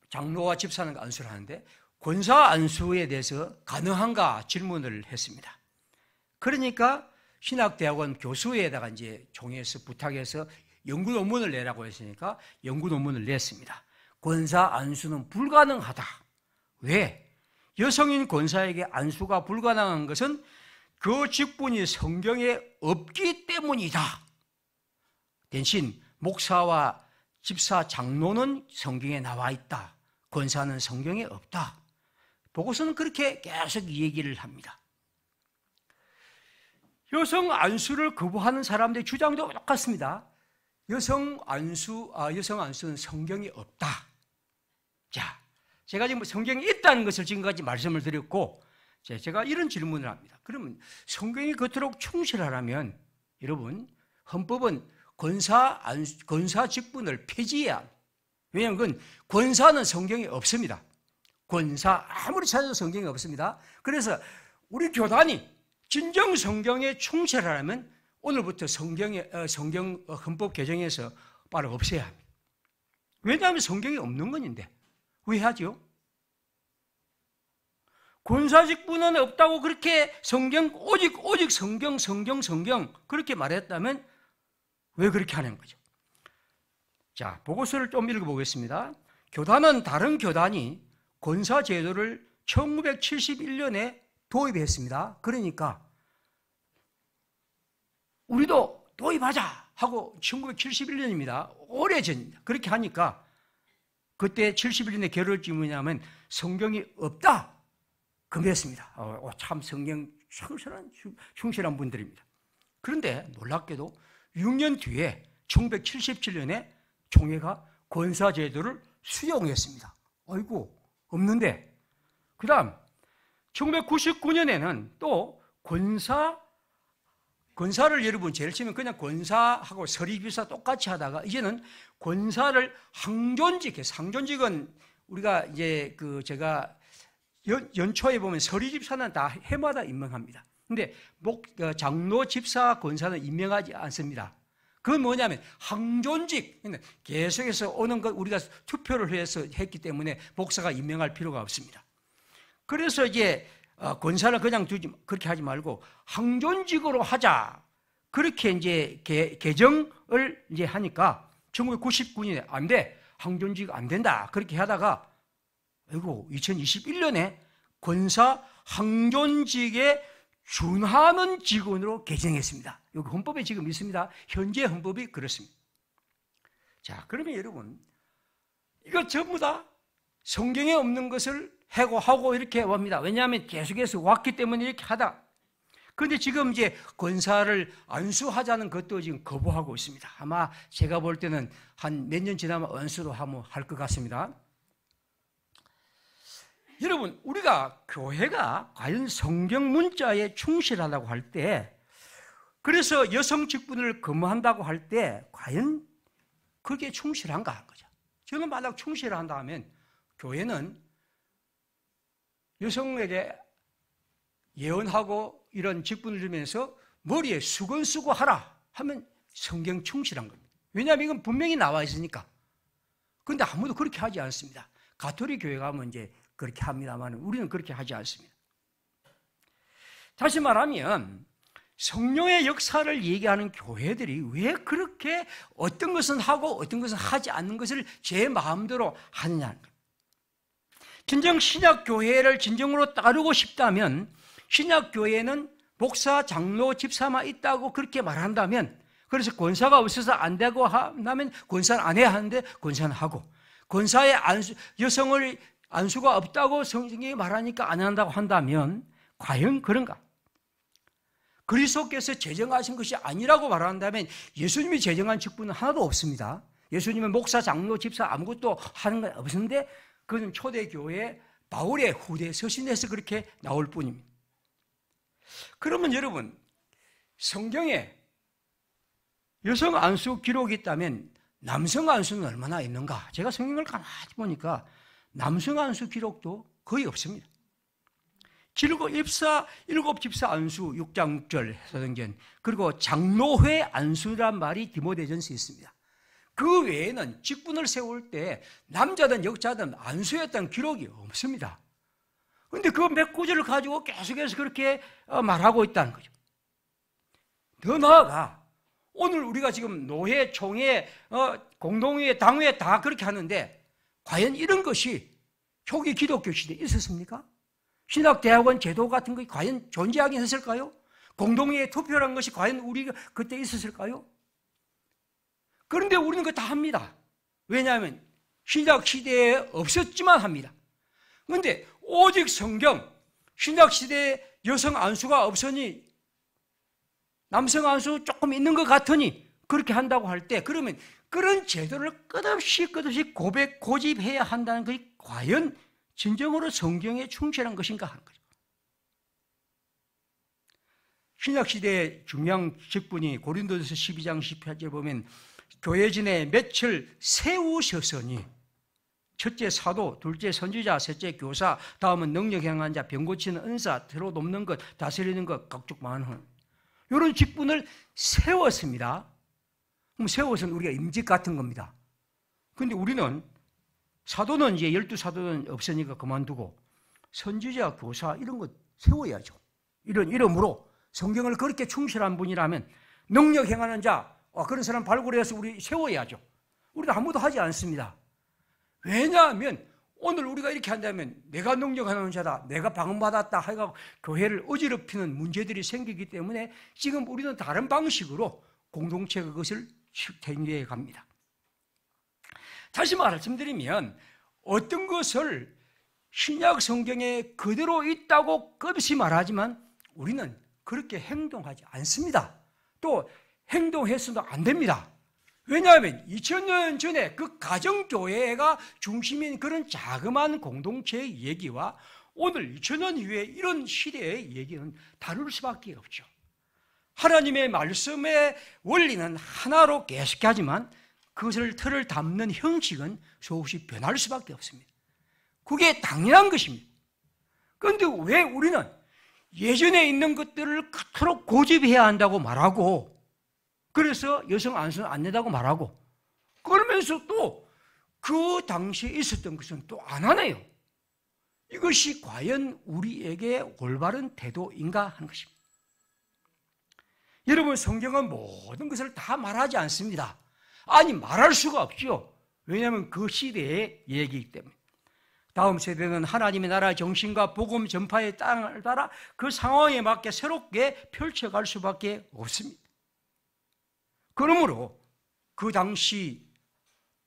장로와 집사는 안수를 하는데 권사 안수에 대해서 가능한가 질문을 했습니다. 그러니까 신학대학원 교수에다가 이제 종에서 부탁해서 연구 논문을 내라고 했으니까 연구 논문을 냈습니다. 권사 안수는 불가능하다. 왜? 여성인 권사에게 안수가 불가능한 것은 그 직분이 성경에 없기 때문이다. 대신 목사와 집사, 장로는 성경에 나와 있다. 권사는 성경에 없다. 보고서는 그렇게 계속 얘기를 합니다. 여성 안수를 거부하는 사람들의 주장도 똑같습니다. 여성 안수는 성경에 없다. 자, 제가 지금 성경에 있다는 것을 지금까지 말씀을 드렸고, 제가 이런 질문을 합니다. 그러면 성경이 그토록 충실하라면, 여러분, 헌법은 권사 직분을 폐지해야 합니다. 왜냐하면 그건 권사는 성경에 없습니다. 권사 아무리 찾아도 성경에 없습니다. 그래서 우리 교단이 진정 성경에 충실하려면 오늘부터 성경 헌법 개정에서 바로 없애야 합니다. 왜냐하면 성경에 없는 것인데 왜 하죠? 권사 직분은 없다고 그렇게 오직 성경 그렇게 말했다면 왜 그렇게 하는 거죠? 자, 보고서를 좀 읽어보겠습니다. 다른 교단이 권사 제도를 1971년에 도입했습니다. 그러니까 우리도 도입하자 하고 1971년입니다. 오래전입니다. 그렇게 하니까 그때 71년의 결론이 뭐냐면 성경이 없다. 그랬습니다. 참 성경 충실한 분들입니다. 그런데 놀랍게도 6년 뒤에 1977년에 총회가 권사 제도를 수용했습니다. 아이고, 없는데. 그 다음 1999년에는 또 권사를 여러분 제일 치면 그냥 권사하고 서리집사 똑같이 하다가 이제는 권사를 상존직은 우리가 이제 제가 연초에 보면 서리집사는 다 해마다 임명합니다. 근데 장로, 집사, 권사는 임명하지 않습니다. 그건 뭐냐면 항존직, 계속해서 오는 것 우리가 투표를 해서 했기 때문에 목사가 임명할 필요가 없습니다. 그래서 이제 권사를 그냥 그렇게 하지 말고 항존직으로 하자. 그렇게 이제 개정을 이제 하니까 1999년에 안 돼. 항존직 안 된다. 그렇게 하다가 2021년에 권사 항존직에 준하는 직원으로 개정했습니다. 여기 헌법에 지금 있습니다. 현재 헌법이 그렇습니다. 자, 그러면 여러분, 이거 전부 다 성경에 없는 것을 해고하고 이렇게 합니다. 왜냐하면 계속해서 왔기 때문에 이렇게 하다. 그런데 지금 이제 권사를 안수하자는 것도 지금 거부하고 있습니다. 아마 제가 볼 때는 한 몇 년 지나면 안수로 할 것 같습니다. 여러분, 우리가 교회가 과연 성경 문자에 충실하다고 할 때, 그래서 여성 직분을 거부한다고 할 때 과연 그게 충실한가 한 거죠. 저는 만약 충실한다 하면 교회는 여성에게 예언하고 이런 직분을 주면서 머리에 수건 쓰고 하라 하면 성경 충실한 겁니다. 왜냐하면 이건 분명히 나와 있으니까. 그런데 아무도 그렇게 하지 않습니다. 가톨릭 교회 가면 이제 그렇게 합니다만 우리는 그렇게 하지 않습니다. 다시 말하면 성령의 역사를 얘기하는 교회들이 왜 그렇게 어떤 것은 하고 어떤 것은 하지 않는 것을 제 마음대로 하느냐는 거예요. 진정 신약교회를 진정으로 따르고 싶다면 신약교회는 목사, 장로, 집사만 있다고 그렇게 말한다면, 그래서 권사가 없어서 안 되고 한다면 권사는 안 해야 하는데 권사는 하고, 권사의 여성을 안수가 없다고 성경이 말하니까 안 한다고 한다면 과연 그런가? 그리스도께서 제정하신 것이 아니라고 말한다면 예수님이 제정한 직분은 하나도 없습니다. 예수님은 목사, 장로, 집사 아무것도 하는 건 없는데 그건 초대교회 바울의 후대 서신에서 그렇게 나올 뿐입니다. 그러면 여러분, 성경에 여성 안수 기록이 있다면 남성 안수는 얼마나 있는가? 제가 성경을 가만히 보니까 남성 안수 기록도 거의 없습니다. 일곱 집사 안수 6장 6절 사도행전, 그리고 장로회 안수란 말이 디모데전서에 있습니다. 그 외에는 직분을 세울 때 남자든 여자든 안수했다는 기록이 없습니다. 그런데 그 몇 구절을 가지고 계속해서 그렇게 말하고 있다는 거죠. 더 나아가 오늘 우리가 지금 노회, 총회, 공동회, 당회 다 그렇게 하는데 과연 이런 것이 초기 기독교 시대에 있었습니까? 신학대학원 제도 같은 것이 과연 존재하긴 했을까요? 공동의 투표라는 것이 과연 우리가 그때 있었을까요? 그런데 우리는 그거 다 합니다. 왜냐하면 신약 시대에 없었지만 합니다. 그런데 오직 성경, 신약 시대에 여성 안수가 없으니 남성 안수 조금 있는 것 같으니 그렇게 한다고 할 때, 그러면 그런 제도를 끝없이 고집해야 한다는 것이 과연 진정으로 성경에 충실한 것인가 하는 거죠. 신약시대의 중요한 직분이 고린도전서 12장 18절에 보면 교회진에 며칠 세우셨으니 첫째 사도, 둘째 선지자, 셋째 교사, 다음은 능력 행한 자, 병 고치는 은사, 들어 돕는 것, 다스리는 것, 각종 많은 이런 직분을 세웠습니다. 그럼 세워서는 우리가 임직 같은 겁니다. 그런데 우리는 사도는 이제 12사도는 없으니까 그만두고 선지자, 교사 이런 거 세워야죠. 이런 이름으로 성경을 그렇게 충실한 분이라면 능력 행하는 자, 그런 사람 발굴해서 우리 세워야죠. 우리도 아무도 하지 않습니다. 왜냐하면 오늘 우리가 이렇게 한다면 내가 능력하는 자다, 내가 방언받았다 하여가 교회를 어지럽히는 문제들이 생기기 때문에 지금 우리는 다른 방식으로 공동체가 그것을 행위해 갑니다. 다시 말씀드리면 어떤 것을 신약 성경에 그대로 있다고 끝없이 말하지만 우리는 그렇게 행동하지 않습니다. 또 행동해서도 안 됩니다. 왜냐하면 2000년 전에 그 가정교회가 중심인 그런 자그마한 공동체의 얘기와 오늘 2000년 이후에 이런 시대의 얘기는 다를 수밖에 없죠. 하나님의 말씀의 원리는 하나로 계속하지만 그것을 틀을 담는 형식은 조금씩 변할 수밖에 없습니다. 그게 당연한 것입니다. 그런데 왜 우리는 예전에 있는 것들을 그토록 고집해야 한다고 말하고, 그래서 여성 안수는 안 된다고 말하고, 그러면서 또 그 당시에 있었던 것은 또 안 하네요. 이것이 과연 우리에게 올바른 태도인가 하는 것입니다. 여러분, 성경은 모든 것을 다 말하지 않습니다. 아니, 말할 수가 없죠. 왜냐하면 그 시대의 얘기이기 때문에. 다음 세대는 하나님의 나라의 정신과 복음 전파의 땅을 따라 그 상황에 맞게 새롭게 펼쳐갈 수밖에 없습니다. 그러므로 그 당시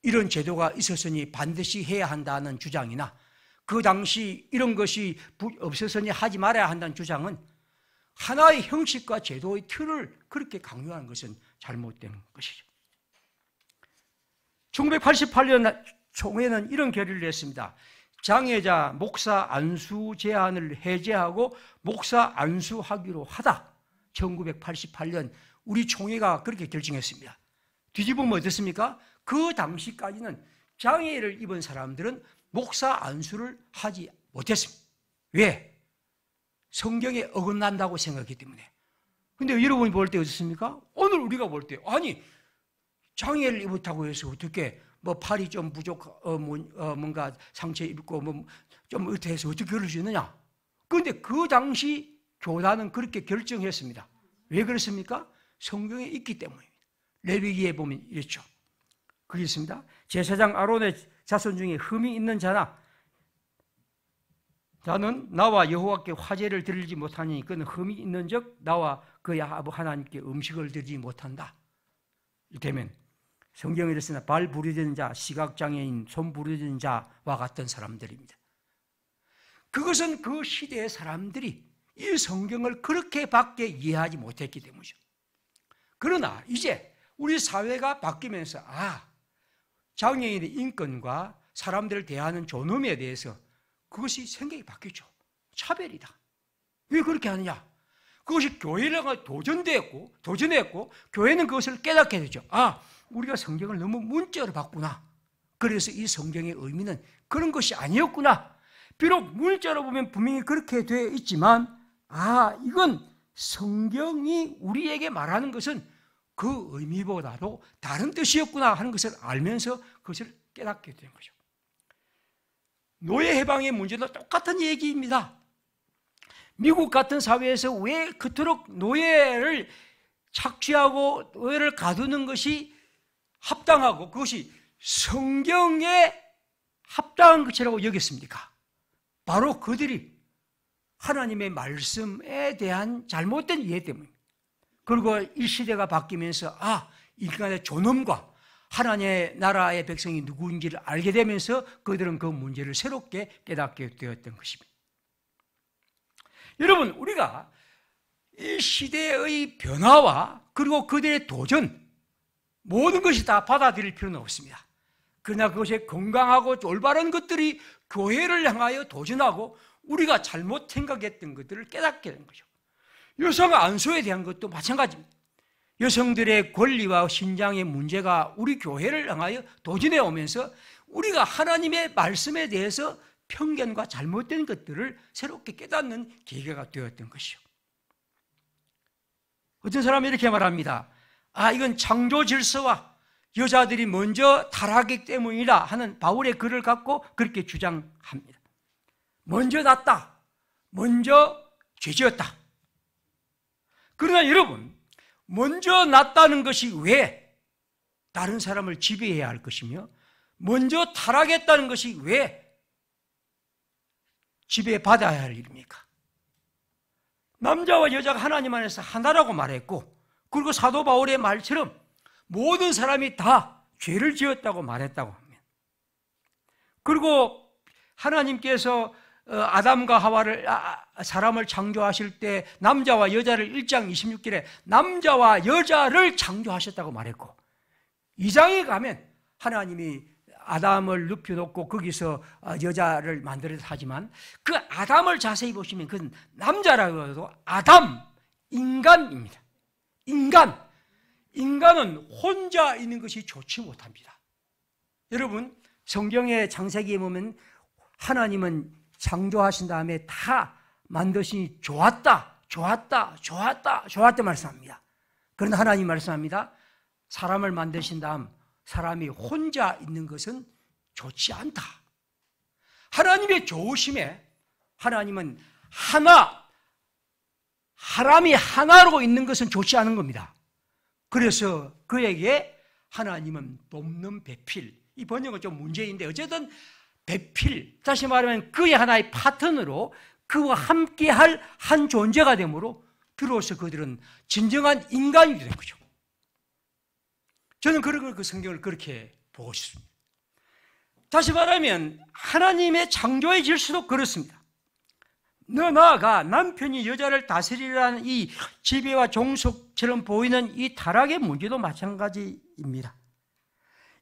이런 제도가 있었으니 반드시 해야 한다는 주장이나 그 당시 이런 것이 없었으니 하지 말아야 한다는 주장은 하나의 형식과 제도의 틀을 그렇게 강요하는 것은 잘못된 것이죠. 1988년 총회는 이런 결의를 했습니다. 장애자 목사 안수 제한을 해제하고 목사 안수하기로 하다. 1988년 우리 총회가 그렇게 결정했습니다. 뒤집으면 어떻습니까? 그 당시까지는 장애를 입은 사람들은 목사 안수를 하지 못했습니다. 왜? 성경에 어긋난다고 생각했기 때문에. 근데 여러분이 볼 때 어떻습니까? 오늘 우리가 볼 때, 아니, 장애를 입었다고 해서 어떻게, 팔이 좀 뭔가 상처 입고, 좀 어떻게 해서 어떻게 그럴 수 있느냐? 그런데 그 당시 교단은 그렇게 결정했습니다. 왜 그렇습니까? 성경에 있기 때문입니다. 레위기에 보면 이랬죠. 그게 있습니다. 제사장 아론의 자손 중에 흠이 있는 자나 나는 나와 여호와께 화제를 드리지 못하니 그는 흠이 있는 적 나와 그의 아버 하나님께 음식을 드리지 못한다. 이렇다면 성경에 이랬으나 발 부러진 자, 시각장애인, 손 부러진 자와 같은 사람들입니다. 그것은 그 시대의 사람들이 이 성경을 그렇게밖에 이해하지 못했기 때문이죠. 그러나 이제 우리 사회가 바뀌면서 장애인의 인권과 사람들을 대하는 존엄에 대해서 그것이 생각이 바뀌죠. 차별이다. 왜 그렇게 하느냐? 그것이 교회가 도전했고 교회는 그것을 깨닫게 되죠. 우리가 성경을 너무 문자로 봤구나. 그래서 이 성경의 의미는 그런 것이 아니었구나. 비록 문자로 보면 분명히 그렇게 되어 있지만 이건 성경이 우리에게 말하는 것은 그 의미보다도 다른 뜻이었구나 하는 것을 알면서 그것을 깨닫게 된 거죠. 노예 해방의 문제도 똑같은 얘기입니다. 미국 같은 사회에서 왜 그토록 노예를 착취하고 노예를 가두는 것이 합당하고 그것이 성경에 합당한 것이라고 여겼습니까? 바로 그들이 하나님의 말씀에 대한 잘못된 이해 때문입니다. 그리고 이 시대가 바뀌면서 인간의 존엄과 하나님의 나라의 백성이 누구인지를 알게 되면서 그들은 그 문제를 새롭게 깨닫게 되었던 것입니다. 여러분, 우리가 이 시대의 변화와 그리고 그들의 도전, 모든 것이 다 받아들일 필요는 없습니다. 그러나 그것이 건강하고 올바른 것들이 교회를 향하여 도전하고 우리가 잘못 생각했던 것들을 깨닫게 되는 거죠. 여성 안수에 대한 것도 마찬가지입니다. 여성들의 권리와 신장의 문제가 우리 교회를 향하여 도전해 오면서 우리가 하나님의 말씀에 대해서 편견과 잘못된 것들을 새롭게 깨닫는 계기가 되었던 것이죠. 어떤 사람이 이렇게 말합니다. 이건 창조 질서와 여자들이 먼저 타락하기 때문이라 하는 바울의 글을 갖고 그렇게 주장합니다. 먼저 났다. 먼저 죄지었다. 그러나 여러분, 먼저 났다는 것이 왜 다른 사람을 지배해야 할 것이며 먼저 타락했다는 것이 왜 지배받아야 할 일입니까? 남자와 여자가 하나님 안에서 하나라고 말했고, 그리고 사도 바울의 말처럼 모든 사람이 다 죄를 지었다고 말했다고 합니다. 그리고 하나님께서 아담과 하와를 사람을 창조하실 때 남자와 여자를 1장 26절에 남자와 여자를 창조하셨다고 말했고, 2장에 가면 하나님이 아담을 눕혀놓고 거기서 여자를 만들어서 하지만 그 아담을 자세히 보시면 그건 남자라고 해도 아담, 인간입니다. 인간은 혼자 있는 것이 좋지 못합니다. 여러분, 성경의 창세기에 보면 하나님은 창조하신 다음에 다 만드시니 좋았다 말씀합니다. 그런데 하나님 말씀합니다. 사람을 만드신 다음 사람이 혼자 있는 것은 좋지 않다. 하나님의 좋으심에 하나님은 사람이 하나로 있는 것은 좋지 않은 겁니다. 그래서 그에게 하나님은 돕는 배필, 이 번역은 좀 문제인데 어쨌든 배필, 다시 말하면 그의 하나의 파트너로 그와 함께할 한 존재가 되므로 비로소 그들은 진정한 인간이 된 거죠. 저는 그 성경을 그렇게 보고 싶습니다. 다시 말하면 하나님의 창조의 질서도 그렇습니다. 나아가 남편이 여자를 다스리라는 이 지배와 종속처럼 보이는 이 타락의 문제도 마찬가지입니다.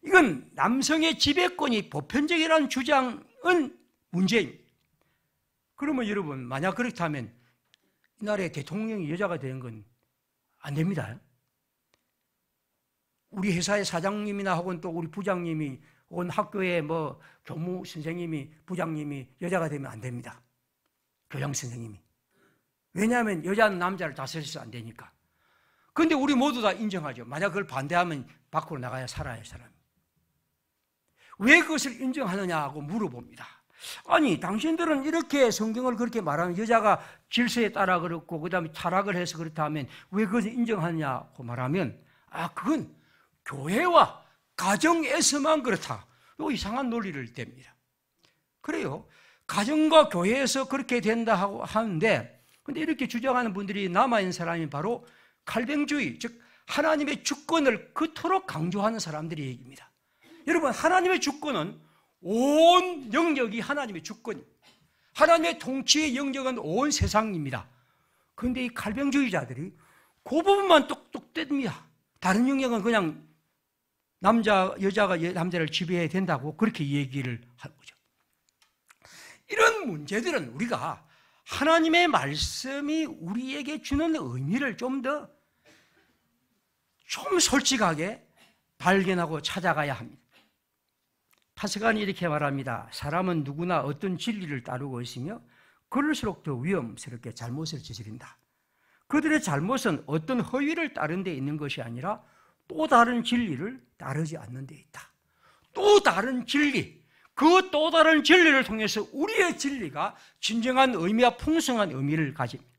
이건 남성의 지배권이 보편적이라는 주장은 문제입니다. 그러면 여러분, 만약 그렇다면 이 나라의 대통령이 여자가 되는 건 안 됩니다. 우리 회사의 사장님이나 혹은 또 우리 부장님이 혹은 학교의 교무 선생님이 부장님이 여자가 되면 안 됩니다. 교장 선생님이. 왜냐하면 여자는 남자를 다스려서 안 되니까. 그런데 우리 모두 다 인정하죠. 만약 그걸 반대하면 밖으로 나가야 살아야 할 사람이. 왜 그것을 인정하느냐고 물어봅니다. 아니, 당신들은 이렇게 성경을 그렇게 말하면 여자가 질서에 따라 그렇고 그 다음에 타락을 해서 그렇다면 왜 그것을 인정하느냐고 말하면 그건 교회와 가정에서만 그렇다. 이상한 논리를 댑니다. 그래요. 가정과 교회에서 그렇게 된다 하는데, 근데 이렇게 주장하는 분들이 남아있는 사람이 바로 칼뱅주의, 즉 하나님의 주권을 그토록 강조하는 사람들의 얘기입니다. 여러분, 하나님의 주권은 온 영역이 하나님의 주권입니다. 하나님의 통치의 영역은 온 세상입니다. 그런데 이 칼뱅주의자들이 그 부분만 똑똑 뗍니다. 다른 영역은 그냥 여자가 남자를 지배해야 된다고 그렇게 얘기를 하는 거죠. 이런 문제들은 우리가 하나님의 말씀이 우리에게 주는 의미를 좀 솔직하게 발견하고 찾아가야 합니다. 파스칼이 이렇게 말합니다. 사람은 누구나 어떤 진리를 따르고 있으며 그럴수록 더 위험스럽게 잘못을 저지른다. 그들의 잘못은 어떤 허위를 따른 데 있는 것이 아니라 또 다른 진리를 따르지 않는 데 있다. 또 다른 진리, 그 또 다른 진리를 통해서 우리의 진리가 진정한 의미와 풍성한 의미를 가집니다.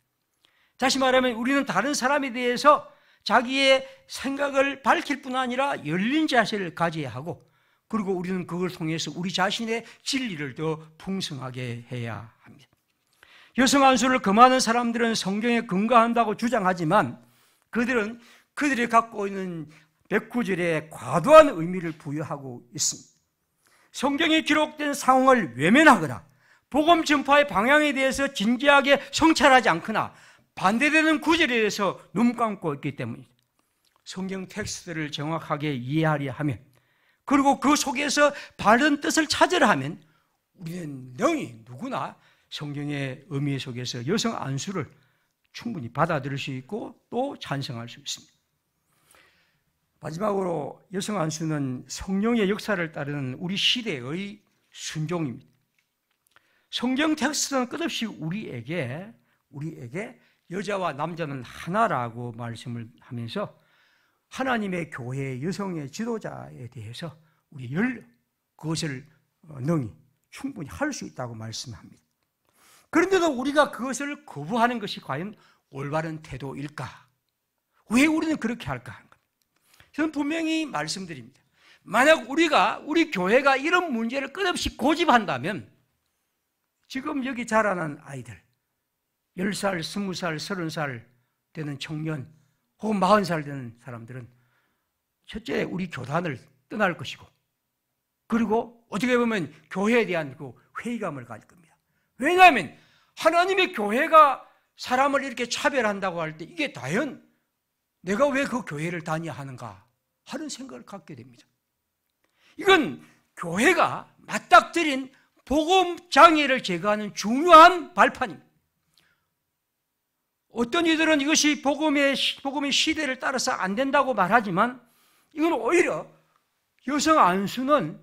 다시 말하면 우리는 다른 사람에 대해서 자기의 생각을 밝힐 뿐 아니라 열린 자세를 가져야 하고, 그리고 우리는 그걸 통해서 우리 자신의 진리를 더 풍성하게 해야 합니다. 여성 안수를 금하는 사람들은 성경에 근거한다고 주장하지만 그들은 그들이 갖고 있는 백구절에 과도한 의미를 부여하고 있습니다. 성경에 기록된 상황을 외면하거나 복음 전파의 방향에 대해서 진지하게 성찰하지 않거나 반대되는 구절에 대해서 눈 감고 있기 때문입니다. 성경 텍스트를 정확하게 이해하려 하면, 그리고 그 속에서 바른 뜻을 찾으려 하면 우리는 능히 누구나 성경의 의미 속에서 여성 안수를 충분히 받아들일 수 있고 또 찬성할 수 있습니다. 마지막으로 여성 안수는 성령의 역사를 따르는 우리 시대의 순종입니다. 성경 텍스트는 끝없이 우리에게 여자와 남자는 하나라고 말씀을 하면서 하나님의 교회 여성의 지도자에 대해서 그것을 능히 충분히 할 수 있다고 말씀합니다. 그런데도 우리가 그것을 거부하는 것이 과연 올바른 태도일까? 왜 우리는 그렇게 할까 하는 겁니다. 저는 분명히 말씀드립니다. 만약 우리 교회가 이런 문제를 끝없이 고집한다면 지금 여기 자라난 아이들 10살, 20살, 30살 되는 청년 혹은 40살 되는 사람들은 첫째 우리 교단을 떠날 것이고, 그리고 어떻게 보면 교회에 대한 그 회의감을 가질 겁니다. 왜냐하면 하나님의 교회가 사람을 이렇게 차별한다고 할 때 이게 과연 내가 왜 그 교회를 다녀야 하는가 하는 생각을 갖게 됩니다. 이건 교회가 맞닥뜨린 복음 장애를 제거하는 중요한 발판입니다. 어떤 이들은 이것이 복음의 시대를 따라서 안 된다고 말하지만 이건 오히려 여성 안수는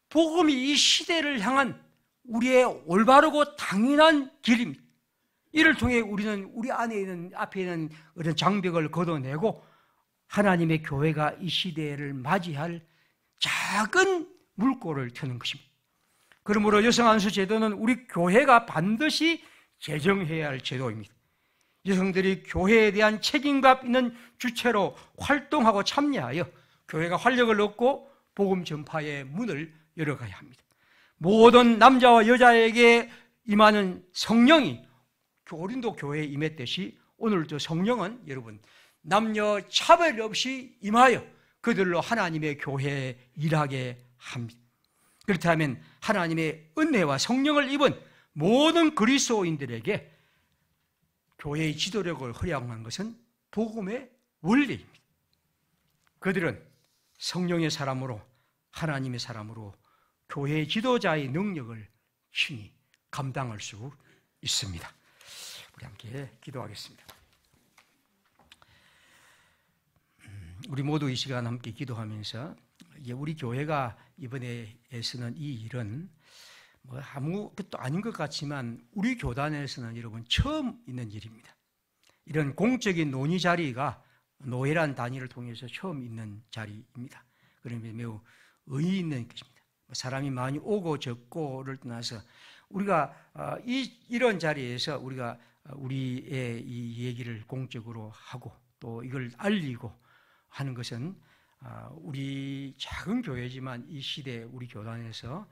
복음이 이 시대를 향한 우리의 올바르고 당연한 길입니다. 이를 통해 우리는 우리 앞에 있는 어떤 장벽을 걷어내고 하나님의 교회가 이 시대를 맞이할 작은 물꼬를 트는 것입니다. 그러므로 여성 안수 제도는 우리 교회가 반드시 제정해야 할 제도입니다. 여성들이 교회에 대한 책임감 있는 주체로 활동하고 참여하여 교회가 활력을 얻고 복음 전파의 문을 열어가야 합니다. 모든 남자와 여자에게 임하는 성령이 고린도 교회에 임했듯이 오늘도 성령은 여러분 남녀 차별 없이 임하여 그들로 하나님의 교회에 일하게 합니다. 그렇다면 하나님의 은혜와 성령을 입은 모든 그리스도인들에게 교회의 지도력을 허용한 것은 복음의 원리입니다. 그들은 성령의 사람으로 하나님의 사람으로 교회의 지도자의 능력을 친히 감당할 수 있습니다. 우리 함께 기도하겠습니다. 우리 모두 이 시간 함께 기도하면서 우리 교회가 이번에 애쓰는 이 일은 아무것도 아닌 것 같지만 우리 교단에서는 여러분 처음 있는 일입니다. 이런 공적인 논의 자리가 노예란 단위를 통해서 처음 있는 자리입니다. 그러면 매우 의의 있는 것입니다. 사람이 많이 오고 적고를 떠나서 우리가 이런 자리에서 우리가 우리의 이 얘기를 공적으로 하고 또 이걸 알리고 하는 것은 우리 작은 교회지만 이 시대 우리 교단에서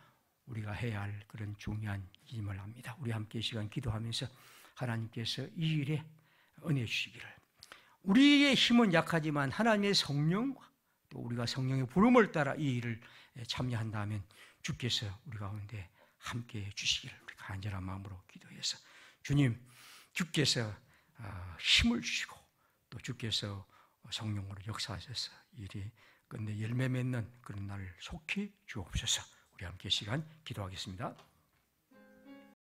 우리가 해야 할 그런 중요한 일임을 압니다. 우리 함께 이 시간 기도하면서 하나님께서 이 일에 은혜 주시기를, 우리의 힘은 약하지만 하나님의 성령과 또 우리가 성령의 부름을 따라 이 일을 참여한다면 주께서 우리 가운데 함께 해 주시기를 우리 간절한 마음으로 기도해서, 주님 주께서 힘을 주시고 또 주께서 성령으로 역사하셔서 일이 끝내 열매 맺는 그런 날을 속히 주옵소서. 우리 함께 시간 기도하겠습니다.